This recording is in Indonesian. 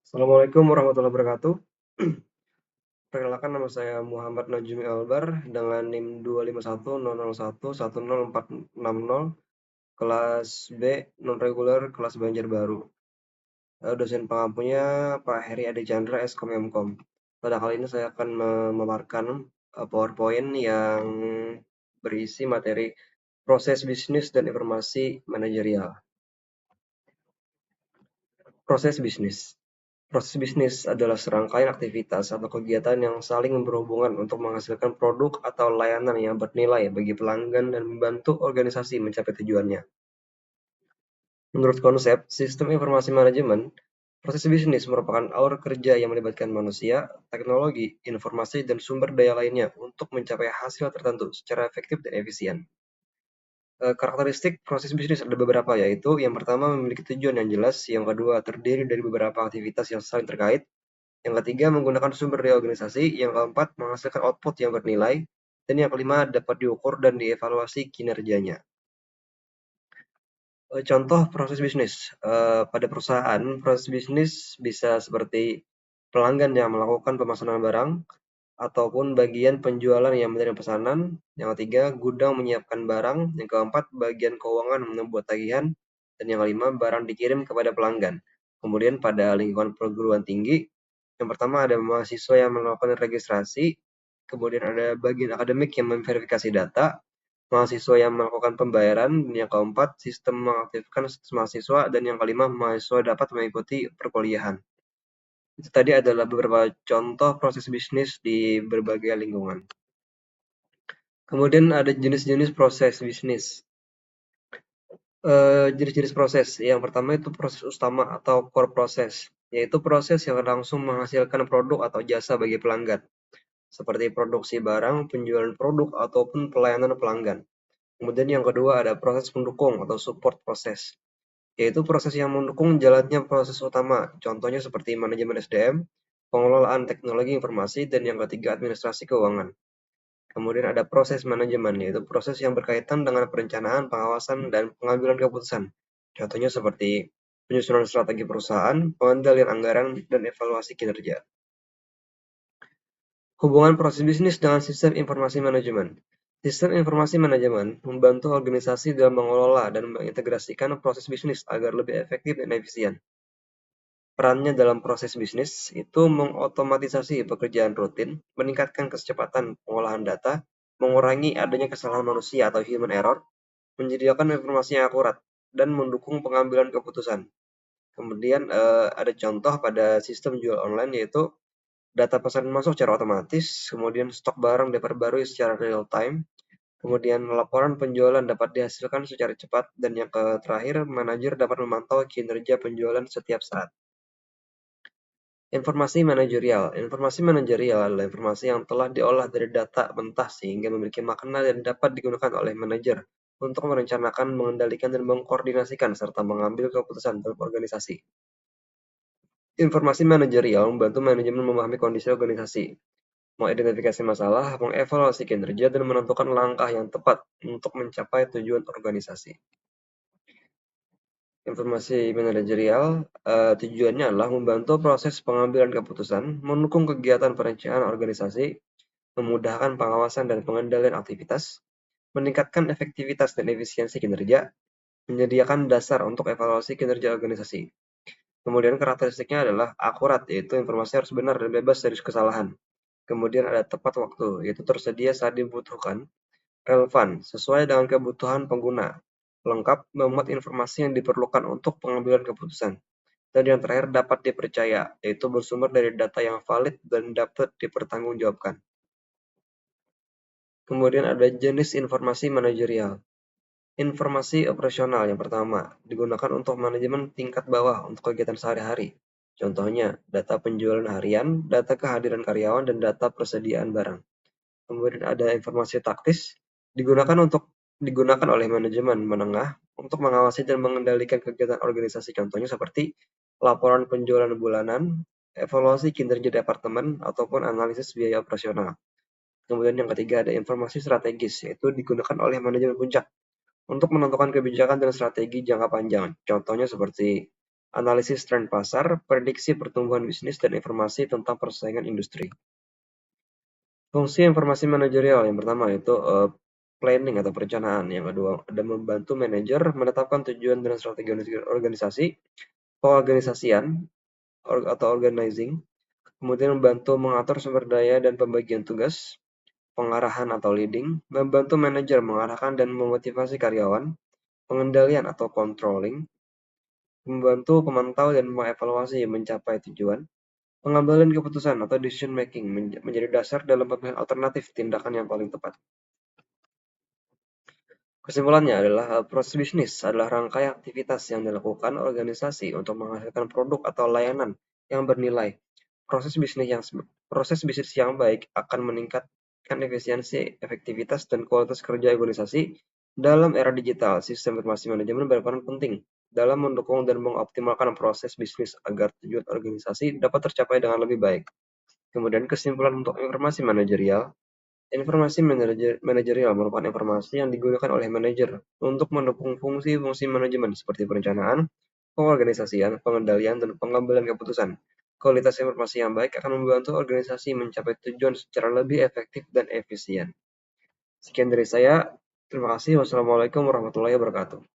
Assalamualaikum warahmatullahi wabarakatuh. Perkenalkan nama saya Muhammad Najmi Albar dengan NIM 25100110460 kelas B non-reguler kelas Banjarbaru. Dosen pengampunya Pak Heri Adi Chandra Skom Mkom. Pada kali ini saya akan memaparkan PowerPoint yang berisi materi proses bisnis dan informasi manajerial. Proses bisnis. Proses bisnis adalah serangkaian aktivitas atau kegiatan yang saling berhubungan untuk menghasilkan produk atau layanan yang bernilai bagi pelanggan dan membantu organisasi mencapai tujuannya. Menurut konsep sistem informasi manajemen, proses bisnis merupakan alur kerja yang melibatkan manusia, teknologi, informasi, dan sumber daya lainnya untuk mencapai hasil tertentu secara efektif dan efisien. Karakteristik proses bisnis ada beberapa, yaitu yang pertama memiliki tujuan yang jelas, yang kedua terdiri dari beberapa aktivitas yang saling terkait, yang ketiga menggunakan sumber daya organisasi, yang keempat menghasilkan output yang bernilai, dan yang kelima dapat diukur dan dievaluasi kinerjanya. Contoh proses bisnis. Pada perusahaan, proses bisnis bisa seperti pelanggan yang melakukan pemesanan barang, ataupun bagian penjualan yang menerima pesanan, yang ketiga gudang menyiapkan barang, yang keempat bagian keuangan membuat tagihan, dan yang kelima barang dikirim kepada pelanggan. Kemudian pada lingkungan perguruan tinggi, yang pertama ada mahasiswa yang melakukan registrasi, kemudian ada bagian akademik yang memverifikasi data, mahasiswa yang melakukan pembayaran, yang keempat sistem mengaktifkan mahasiswa, dan yang kelima mahasiswa dapat mengikuti perkuliahan. Itu tadi adalah beberapa contoh proses bisnis di berbagai lingkungan. Kemudian ada jenis-jenis proses bisnis. Jenis-jenis proses. Yang pertama itu proses utama atau core proses, yaitu proses yang langsung menghasilkan produk atau jasa bagi pelanggan, seperti produksi barang, penjualan produk, ataupun pelayanan pelanggan. Kemudian yang kedua ada proses pendukung atau support proses, yaitu proses yang mendukung jalannya proses utama, contohnya seperti manajemen SDM, pengelolaan teknologi informasi, dan yang ketiga administrasi keuangan. Kemudian ada proses manajemen, yaitu proses yang berkaitan dengan perencanaan, pengawasan, dan pengambilan keputusan. Contohnya seperti penyusunan strategi perusahaan, pengendalian anggaran, dan evaluasi kinerja. Hubungan proses bisnis dengan sistem informasi manajemen. Sistem informasi manajemen membantu organisasi dalam mengelola dan mengintegrasikan proses bisnis agar lebih efektif dan efisien. Perannya dalam proses bisnis itu mengotomatisasi pekerjaan rutin, meningkatkan kecepatan pengolahan data, mengurangi adanya kesalahan manusia atau human error, menyediakan informasi yang akurat, dan mendukung pengambilan keputusan. Kemudian ada contoh pada sistem jual online, yaitu data pesanan masuk secara otomatis, kemudian stok barang diperbarui secara real time, kemudian laporan penjualan dapat dihasilkan secara cepat, dan yang terakhir manajer dapat memantau kinerja penjualan setiap saat. Informasi manajerial. Informasi manajerial adalah informasi yang telah diolah dari data mentah sehingga memiliki makna dan dapat digunakan oleh manajer untuk merencanakan, mengendalikan, dan mengkoordinasikan serta mengambil keputusan dalam organisasi. Informasi manajerial membantu manajemen memahami kondisi organisasi, mengidentifikasi masalah, mengevaluasi kinerja, dan menentukan langkah yang tepat untuk mencapai tujuan organisasi. Informasi manajerial tujuannya adalah membantu proses pengambilan keputusan, mendukung kegiatan perencanaan organisasi, memudahkan pengawasan dan pengendalian aktivitas, meningkatkan efektivitas dan efisiensi kinerja, menyediakan dasar untuk evaluasi kinerja organisasi. Kemudian karakteristiknya adalah akurat, yaitu informasi harus benar dan bebas dari kesalahan. Kemudian ada tepat waktu, yaitu tersedia saat dibutuhkan, relevan, sesuai dengan kebutuhan pengguna, lengkap, memuat informasi yang diperlukan untuk pengambilan keputusan. Dan yang terakhir dapat dipercaya, yaitu bersumber dari data yang valid dan dapat dipertanggungjawabkan. Kemudian ada jenis informasi manajerial. Informasi operasional yang pertama, digunakan untuk manajemen tingkat bawah untuk kegiatan sehari-hari. Contohnya, data penjualan harian, data kehadiran karyawan, dan data persediaan barang. Kemudian ada informasi taktis, digunakan oleh manajemen menengah untuk mengawasi dan mengendalikan kegiatan organisasi. Contohnya seperti laporan penjualan bulanan, evaluasi kinerja departemen, ataupun analisis biaya operasional. Kemudian yang ketiga ada informasi strategis, yaitu digunakan oleh manajemen puncak untuk menentukan kebijakan dan strategi jangka panjang. Contohnya seperti analisis tren pasar, prediksi pertumbuhan bisnis, dan informasi tentang persaingan industri. Fungsi informasi manajerial yang pertama yaitu planning atau perencanaan. Yang kedua, ada membantu manajer menetapkan tujuan dan strategi organisasi, pengorganisasian atau organizing, kemudian membantu mengatur sumber daya dan pembagian tugas, pengarahan atau leading, membantu manajer mengarahkan dan memotivasi karyawan, pengendalian atau controlling, membantu pemantau dan mengevaluasi mencapai tujuan, pengambilan keputusan atau decision making menjadi dasar dalam pemilihan alternatif tindakan yang paling tepat. Kesimpulannya adalah proses bisnis adalah rangkaian aktivitas yang dilakukan organisasi untuk menghasilkan produk atau layanan yang bernilai. Proses bisnis yang baik akan meningkatkan efisiensi, efektivitas, dan kualitas kerja organisasi. Dalam era digital, sistem informasi manajemen berperan penting dalam mendukung dan mengoptimalkan proses bisnis agar tujuan organisasi dapat tercapai dengan lebih baik. Kemudian kesimpulan untuk informasi manajerial. Informasi manajerial merupakan informasi yang digunakan oleh manajer untuk mendukung fungsi-fungsi manajemen seperti perencanaan, pengorganisasian, pengendalian, dan pengambilan keputusan. Kualitas informasi yang baik akan membantu organisasi mencapai tujuan secara lebih efektif dan efisien. Sekian dari saya. Terima kasih. Wassalamualaikum warahmatullahi wabarakatuh.